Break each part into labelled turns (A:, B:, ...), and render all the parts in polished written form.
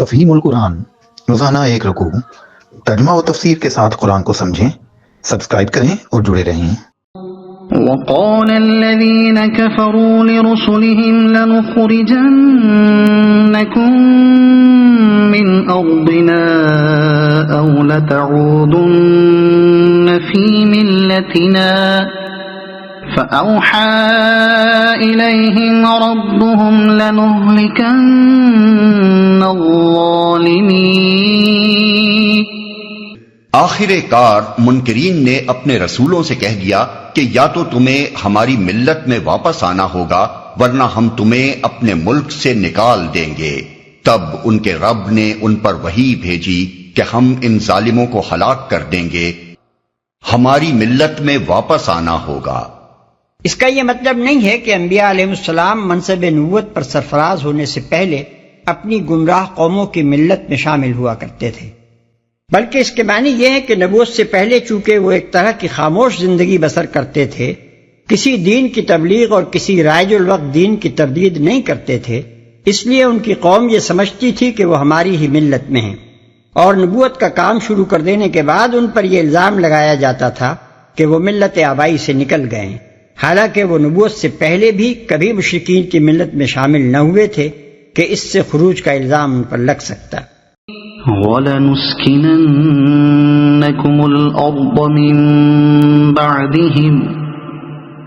A: تفہیم القرآن، روزانہ ایک رکوع، ترجمہ و تفسیر کے ساتھ قرآن کو سمجھیں۔ سبسکرائب کریں اور جڑے رہیں۔
B: وقال الذين كفروا لرسلهم لنخرجنكم من أرضنا أو لتعودن في ملتنا فأوحى إليهم ربهم لنهلكن الظالمين۔
C: آخر کار منکرین نے اپنے رسولوں سے کہہ دیا کہ یا تو تمہیں ہماری ملت میں واپس آنا ہوگا ورنہ ہم تمہیں اپنے ملک سے نکال دیں گے۔ تب ان کے رب نے ان پر وحی بھیجی کہ ہم ان ظالموں کو ہلاک کر دیں گے، ہماری ملت میں واپس آنا ہوگا۔
D: اس کا یہ مطلب نہیں ہے کہ انبیاء علیہ السلام منصب نبوت پر سرفراز ہونے سے پہلے اپنی گمراہ قوموں کی ملت میں شامل ہوا کرتے تھے، بلکہ اس کے معنی یہ ہے کہ نبوت سے پہلے چونکہ وہ ایک طرح کی خاموش زندگی بسر کرتے تھے، کسی دین کی تبلیغ اور کسی رائج الوقت دین کی تردید نہیں کرتے تھے، اس لیے ان کی قوم یہ سمجھتی تھی کہ وہ ہماری ہی ملت میں ہیں، اور نبوت کا کام شروع کر دینے کے بعد ان پر یہ الزام لگایا جاتا تھا کہ وہ ملت آبائی سے نکل گئے ہیں، حالانکہ وہ نبوت سے پہلے بھی کبھی مشرکین کی ملت میں شامل نہ ہوئے تھے کہ اس سے خروج کا الزام ان پر لگ سکتا۔
B: وَلَنُسْكِنَنَّكُمُ الْأَرْضَ مِنْ بَعْدِهِمْ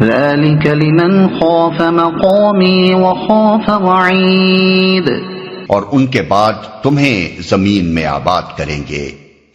B: ذَلِكَ لِمَنْ خَافَ مَقَامِي وَخَافَ وَعِيدِ۔
C: اور ان کے بعد تمہیں زمین میں آباد کریں گے،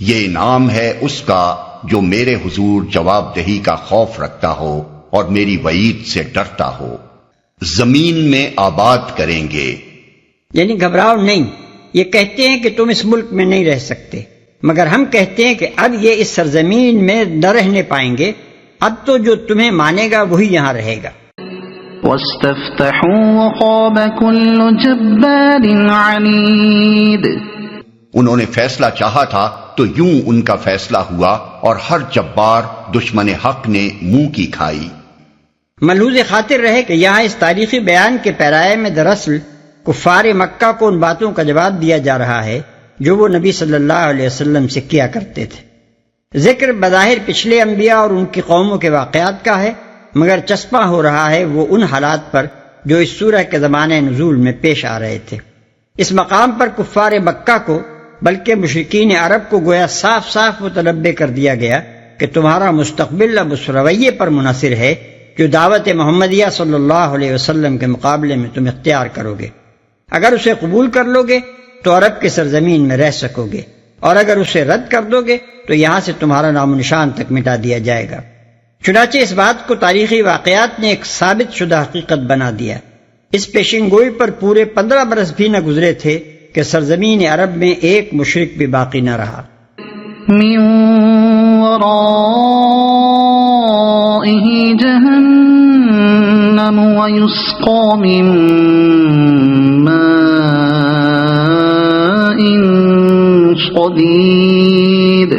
C: یہ انعام ہے اس کا جو میرے حضور جواب دہی کا خوف رکھتا ہو اور میری وعید سے ڈرتا ہو۔ زمین میں آباد کریں گے
D: یعنی گھبراؤ نہیں، یہ کہتے ہیں کہ تم اس ملک میں نہیں رہ سکتے، مگر ہم کہتے ہیں کہ اب یہ اس سرزمین میں نہ رہنے پائیں گے، اب تو جو تمہیں مانے گا وہی یہاں رہے گا۔
B: وَاسْتَفْتَحُوا وَخَابَ كُلُّ جَبَّارٍ عَنِيدٍ۔
C: انہوں نے فیصلہ چاہا تھا تو یوں ان کا فیصلہ ہوا اور ہر جبار دشمن حق نے منہ کی کھائی۔
D: ملحوظ خاطر رہے کہ یہاں اس تاریخی بیان کے پیرائے میں دراصل کفار مکہ کو ان باتوں کا جواب دیا جا رہا ہے جو وہ نبی صلی اللہ علیہ وسلم سے کیا کرتے تھے۔ ذکر بظاہر پچھلے انبیاء اور ان کی قوموں کے واقعات کا ہے، مگر چسپاں ہو رہا ہے وہ ان حالات پر جو اس سورہ کے زمانے نزول میں پیش آ رہے تھے۔ اس مقام پر کفار مکہ کو بلکہ مشرکین عرب کو گویا صاف صاف متنبع کر دیا گیا کہ تمہارا مستقبل اب اس رویے پر منحصر ہے جو دعوت محمدیہ صلی اللہ علیہ وسلم کے مقابلے میں تم اختیار کرو گے۔ اگر اسے قبول کر لو گے تو عرب کی سرزمین میں رہ سکو گے، اور اگر اسے رد کر دو گے تو یہاں سے تمہارا نام و نشان تک مٹا دیا جائے گا۔ چنانچہ اس بات کو تاریخی واقعات نے ایک ثابت شدہ حقیقت بنا دیا۔ اس پیشین گوئی پر پورے 15 برس بھی نہ گزرے تھے کہ سرزمین عرب میں ایک مشرک بھی باقی نہ رہا۔
B: من ورائه جہنم ویسقى من ماء صدید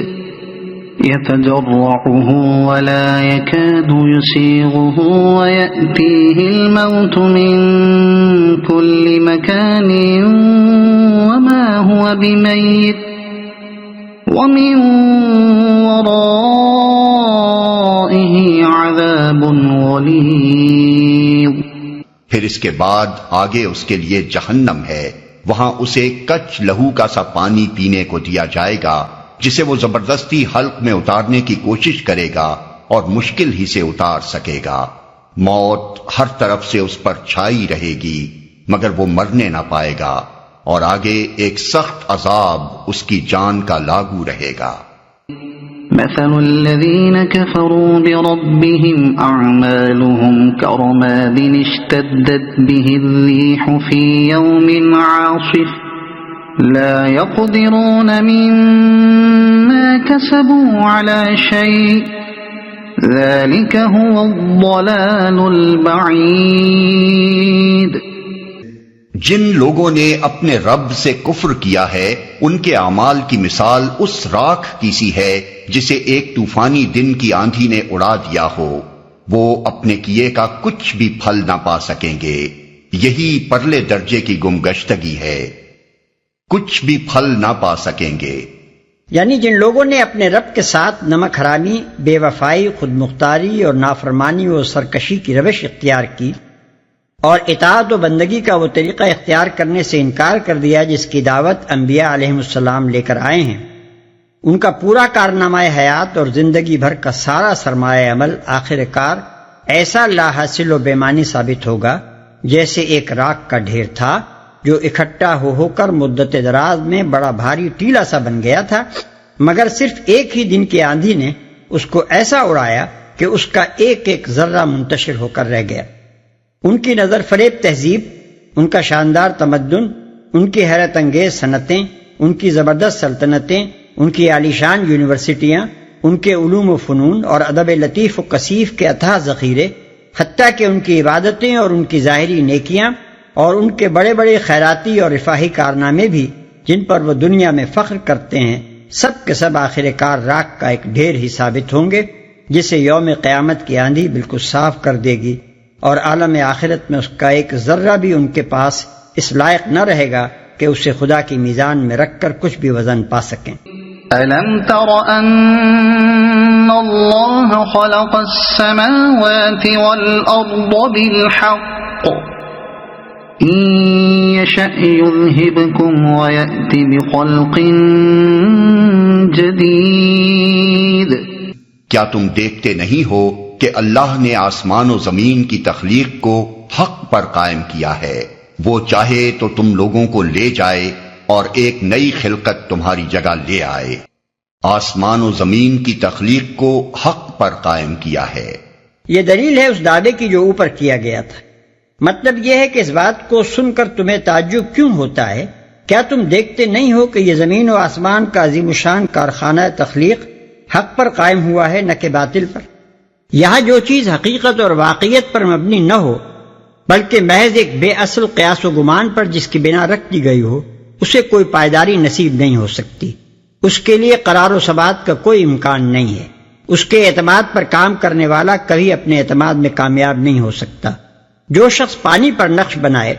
B: يتجرعه ولا يكاد يسيغه ويأتيه الموت من كل مكان وما هو بميت ومن ورائه عذاب غلیظ۔
C: پھر اس کے بعد آگے اس کے لیے جہنم ہے، وہاں اسے کچ لہو کا سا پانی پینے کو دیا جائے گا جسے وہ زبردستی حلق میں اتارنے کی کوشش کرے گا اور مشکل ہی سے اتار سکے گا۔ موت ہر طرف سے اس پر چھائی رہے گی مگر وہ مرنے نہ پائے گا، اور آگے ایک سخت عذاب اس کی جان کا لاگو رہے گا۔
B: مثل الذين كفروا بربهم أعمالهم كرماد اشتدت به الريح في يوم عاصف لا يقدرون مما كسبوا على شيء ذلك هو الضلال البعيد۔
C: جن لوگوں نے اپنے رب سے کفر کیا ہے ان کے اعمال کی مثال اس راکھ کی سی ہے جسے ایک طوفانی دن کی آندھی نے اڑا دیا ہو، وہ اپنے کیے کا کچھ بھی پھل نہ پا سکیں گے، یہی پرلے درجے کی گمگشتگی ہے۔ کچھ بھی پھل نہ پا سکیں گے۔
D: یعنی جن لوگوں نے اپنے رب کے ساتھ نمک حرامی، بے وفائی، خود مختاری اور نافرمانی و سرکشی کی روش اختیار کی اور اطاعت و بندگی کا وہ طریقہ اختیار کرنے سے انکار کر دیا جس کی دعوت انبیاء علیہم السلام لے کر آئے ہیں، ان کا پورا کارنامہ حیات اور زندگی بھر کا سارا سرمایہ عمل آخر کار ایسا لا حاصل و بے معنی ثابت ہوگا جیسے ایک راکھ کا ڈھیر تھا جو اکٹھا ہو کر مدت دراز میں بڑا بھاری ٹیلا سا بن گیا تھا، مگر صرف ایک ہی دن کی آندھی نے اس کو ایسا اڑایا کہ اس کا ایک ایک ذرہ منتشر ہو کر رہ گیا۔ ان کی نظر فریب تہذیب، ان کا شاندار تمدن، ان کی حیرت انگیز صنعتیں، ان کی زبردست سلطنتیں، ان کی عالیشان یونیورسٹیاں، ان کے علوم و فنون اور ادب لطیف و کثیف کے اتھاہ ذخیرے، حتیٰ کہ ان کی عبادتیں اور ان کی ظاہری نیکیاں اور ان کے بڑے بڑے خیراتی اور رفاہی کارنامے بھی جن پر وہ دنیا میں فخر کرتے ہیں، سب کے سب آخر کار راکھ کا ایک ڈھیر ہی ثابت ہوں گے جسے یوم قیامت کی آندھی بالکل صاف کر دے گی، اور عالم آخرت میں اس کا ایک ذرہ بھی ان کے پاس اس لائق نہ رہے گا کہ اسے خدا کی میزان میں رکھ کر کچھ بھی وزن پا سکیں۔
B: أَلَمْ تَرَ أَنَّ اللَّهَ خَلَقَ السَّمَاوَاتِ وَالْأَرْضَ بِالْحَقِّ إِن يَشَأْ يُذْهِبْكُمْ وَيَأْتِ بِخَلْقٍ جَدِيدٍ۔
C: کیا تم دیکھتے نہیں ہو کہ اللہ نے آسمان و زمین کی تخلیق کو حق پر قائم کیا ہے؟ وہ چاہے تو تم لوگوں کو لے جائے اور ایک نئی خلقت تمہاری جگہ لے آئے۔ آسمان و زمین کی تخلیق کو حق پر قائم کیا ہے۔
D: یہ دلیل ہے اس دعوے کی جو اوپر کیا گیا تھا۔ مطلب یہ ہے کہ اس بات کو سن کر تمہیں تعجب کیوں ہوتا ہے؟ کیا تم دیکھتے نہیں ہو کہ یہ زمین و آسمان کا عظیم الشان کارخانہ تخلیق حق پر قائم ہوا ہے، نہ کہ باطل پر؟ یہاں جو چیز حقیقت اور واقعیت پر مبنی نہ ہو بلکہ محض ایک بے اصل قیاس و گمان پر جس کی بنا رکھ دی گئی ہو، اسے کوئی پائیداری نصیب نہیں ہو سکتی، اس کے لیے قرار و ثبات کا کوئی امکان نہیں ہے۔ اس کے اعتماد پر کام کرنے والا کبھی اپنے اعتماد میں کامیاب نہیں ہو سکتا۔ جو شخص پانی پر نقش بنائے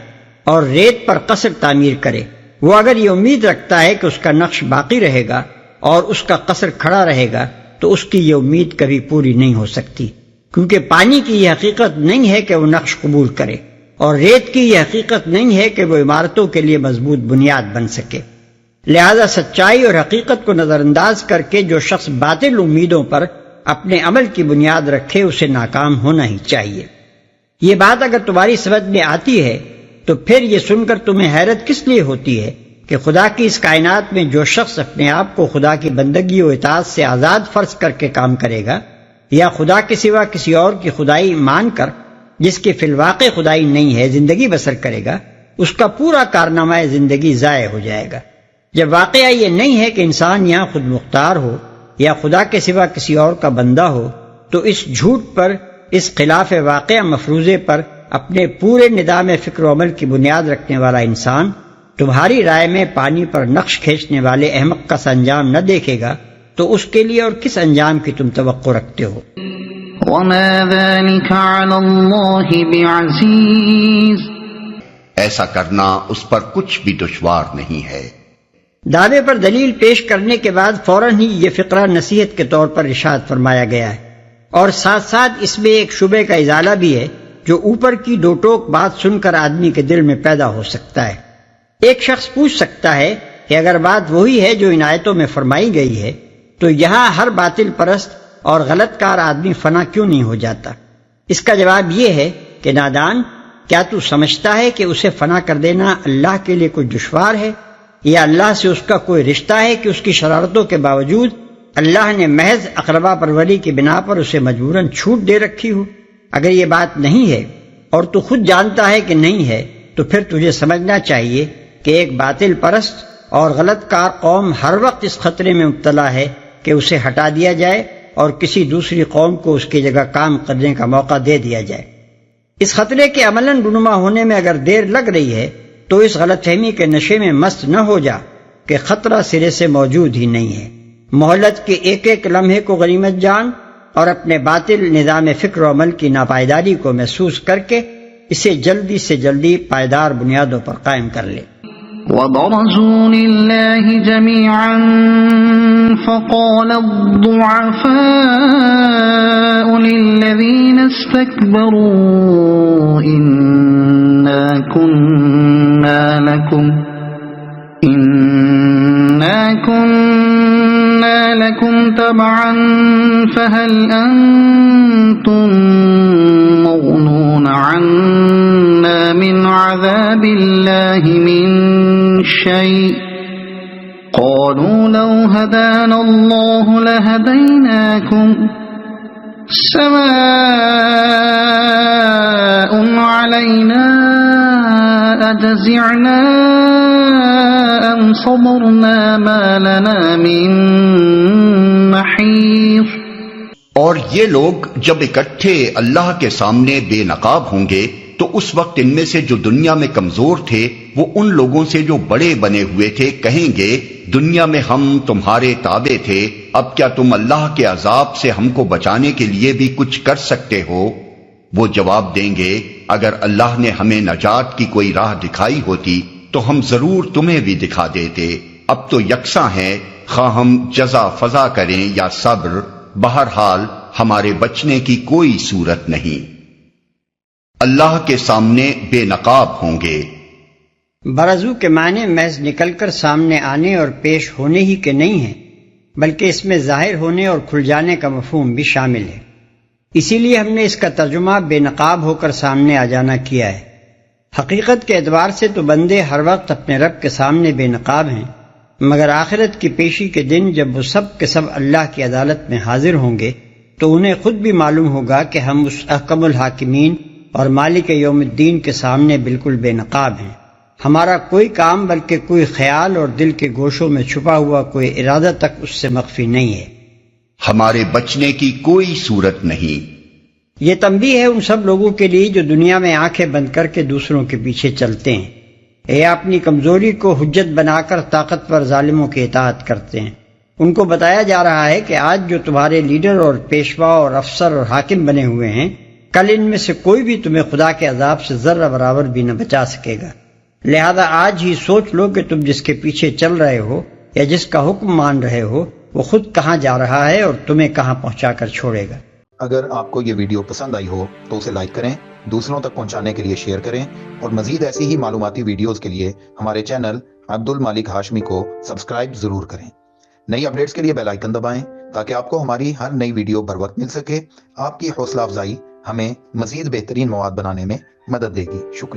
D: اور ریت پر قصر تعمیر کرے، وہ اگر یہ امید رکھتا ہے کہ اس کا نقش باقی رہے گا اور اس کا قصر کھڑا رہے گا تو اس کی یہ امید کبھی پوری نہیں ہو سکتی، کیونکہ پانی کی یہ حقیقت نہیں ہے کہ وہ نقش قبول کرے، اور ریت کی یہ حقیقت نہیں ہے کہ وہ عمارتوں کے لیے مضبوط بنیاد بن سکے۔ لہذا سچائی اور حقیقت کو نظر انداز کر کے جو شخص باطل امیدوں پر اپنے عمل کی بنیاد رکھے اسے ناکام ہونا ہی چاہیے۔ یہ بات اگر تمہاری سمجھ میں آتی ہے تو پھر یہ سن کر تمہیں حیرت کس لیے ہوتی ہے کہ خدا کی اس کائنات میں جو شخص اپنے آپ کو خدا کی بندگی و اطاعت سے آزاد فرض کر کے کام کرے گا، یا خدا کے سوا کسی اور کی خدائی مان کر جس کی فی الواقع خدائی نہیں ہے زندگی بسر کرے گا، اس کا پورا کارنامہ زندگی ضائع ہو جائے گا۔ جب واقعہ یہ نہیں ہے کہ انسان یہاں خود مختار ہو یا خدا کے سوا کسی اور کا بندہ ہو، تو اس جھوٹ پر، اس خلاف واقعہ مفروضے پر اپنے پورے نظام فکر و عمل کی بنیاد رکھنے والا انسان تمہاری رائے میں پانی پر نقش کھینچنے والے احمق کا انجام نہ دیکھے گا تو اس کے لیے اور کس انجام کی تم توقع رکھتے ہو؟
B: وَمَا ذَلِكَ عَلَى اللَّهِ بِعَزِيزٍ۔
C: ایسا کرنا اس پر کچھ بھی دشوار نہیں ہے۔
D: دعوے پر دلیل پیش کرنے کے بعد فوراً ہی یہ فقرہ نصیحت کے طور پر ارشاد فرمایا گیا ہے، اور ساتھ ساتھ اس میں ایک شبے کا ازالہ بھی ہے جو اوپر کی دو ٹوک بات سن کر آدمی کے دل میں پیدا ہو سکتا ہے۔ ایک شخص پوچھ سکتا ہے کہ اگر بات وہی ہے جو ان آیتوں میں فرمائی گئی ہے تو یہاں ہر باطل پرست اور غلط کار آدمی فنا کیوں نہیں ہو جاتا؟ اس کا جواب یہ ہے کہ نادان، کیا تو سمجھتا ہے کہ اسے فنا کر دینا اللہ کے لیے کوئی دشوار ہے، یا اللہ سے اس کا کوئی رشتہ ہے کہ اس کی شرارتوں کے باوجود اللہ نے محض اقربا پروری کی بنا پر اسے مجبوراً چھوٹ دے رکھی ہو؟ اگر یہ بات نہیں ہے اور تو خود جانتا ہے کہ نہیں ہے تو پھر تجھے سمجھنا چاہیے کہ ایک باطل پرست اور غلط کار قوم ہر وقت اس خطرے میں مبتلا ہے کہ اسے ہٹا دیا جائے اور کسی دوسری قوم کو اس کی جگہ کام کرنے کا موقع دے دیا جائے۔ اس خطرے کے عملاً رونما ہونے میں اگر دیر لگ رہی ہے تو اس غلط فہمی کے نشے میں مست نہ ہو جا کہ خطرہ سرے سے موجود ہی نہیں ہے۔ مہلت کے ایک ایک لمحے کو غنیمت جان اور اپنے باطل نظام فکر و عمل کی ناپائیداری کو محسوس کر کے اسے جلدی سے جلدی پائیدار بنیادوں پر قائم کر لے۔
B: وبرزوا لله جميعا فقال الضعفاء للذين استكبروا إنا كنا لكم تبعا فهل أنتم مغنون عنا من عذاب الله من شيء قالوا لو هدانا الله لهديناكم سواء علينا أجزعنا أم صبرنا ما لنا من محيص۔
C: اور یہ لوگ جب اکٹھے اللہ کے سامنے بے نقاب ہوں گے تو اس وقت ان میں سے جو دنیا میں کمزور تھے وہ ان لوگوں سے جو بڑے بنے ہوئے تھے کہیں گے دنیا میں ہم تمہارے تابع تھے، اب کیا تم اللہ کے عذاب سے ہم کو بچانے کے لیے بھی کچھ کر سکتے ہو؟ وہ جواب دیں گے اگر اللہ نے ہمیں نجات کی کوئی راہ دکھائی ہوتی تو ہم ضرور تمہیں بھی دکھا دیتے، اب تو یکساں ہیں خواہ ہم جزا فضا کریں یا صبر، بہرحال ہمارے بچنے کی کوئی صورت نہیں۔ اللہ کے سامنے بے نقاب ہوں گے۔
D: برزو کے معنی محض نکل کر سامنے آنے اور پیش ہونے ہی کے نہیں ہیں، بلکہ اس میں ظاہر ہونے اور کھل جانے کا مفہوم بھی شامل ہے، اسی لیے ہم نے اس کا ترجمہ بے نقاب ہو کر سامنے آ جانا کیا ہے۔ حقیقت کے اعتبار سے تو بندے ہر وقت اپنے رب کے سامنے بے نقاب ہیں، مگر آخرت کی پیشی کے دن جب وہ سب کے سب اللہ کی عدالت میں حاضر ہوں گے تو انہیں خود بھی معلوم ہوگا کہ ہم اس احکم الحاکمین اور مالک یوم الدین کے سامنے بالکل بے نقاب ہیں۔ ہمارا کوئی کام بلکہ کوئی خیال اور دل کے گوشوں میں چھپا ہوا کوئی ارادہ تک اس سے مخفی نہیں ہے۔
C: ہمارے بچنے کی کوئی صورت نہیں۔
D: یہ تنبیہ ہے ان سب لوگوں کے لیے جو دنیا میں آنکھیں بند کر کے دوسروں کے پیچھے چلتے ہیں یا اپنی کمزوری کو حجت بنا کر طاقتور ظالموں کی اطاعت کرتے ہیں۔ ان کو بتایا جا رہا ہے کہ آج جو تمہارے لیڈر اور پیشوا اور افسر اور حاکم بنے ہوئے ہیں، کل ان میں سے کوئی بھی تمہیں خدا کے عذاب سے ذرہ برابر بھی نہ بچا سکے گا، لہذا آج ہی سوچ لو کہ تم جس کے پیچھے چل رہے ہو یا جس کا حکم مان رہے ہو وہ خود کہاں جا رہا ہے اور تمہیں کہاں پہنچا کر چھوڑے گا۔
A: اگر آپ کو یہ ویڈیو پسند آئی ہو تو اسے لائک کریں، دوسروں تک پہنچانے کے لیے شیئر کریں، اور مزید ایسی ہی معلوماتی ویڈیوز کے لیے ہمارے چینل عبد المالک ہاشمی کو سبسکرائب ضرور کریں۔ نئی اپڈیٹس کے لیے بیل آئیکن دبائیں تاکہ آپ کو ہماری ہر نئی ویڈیو بر وقت مل سکے۔ آپ کی حوصلہ افزائی ہمیں مزید بہترین مواد بنانے میں مدد دے گی۔ شکریہ۔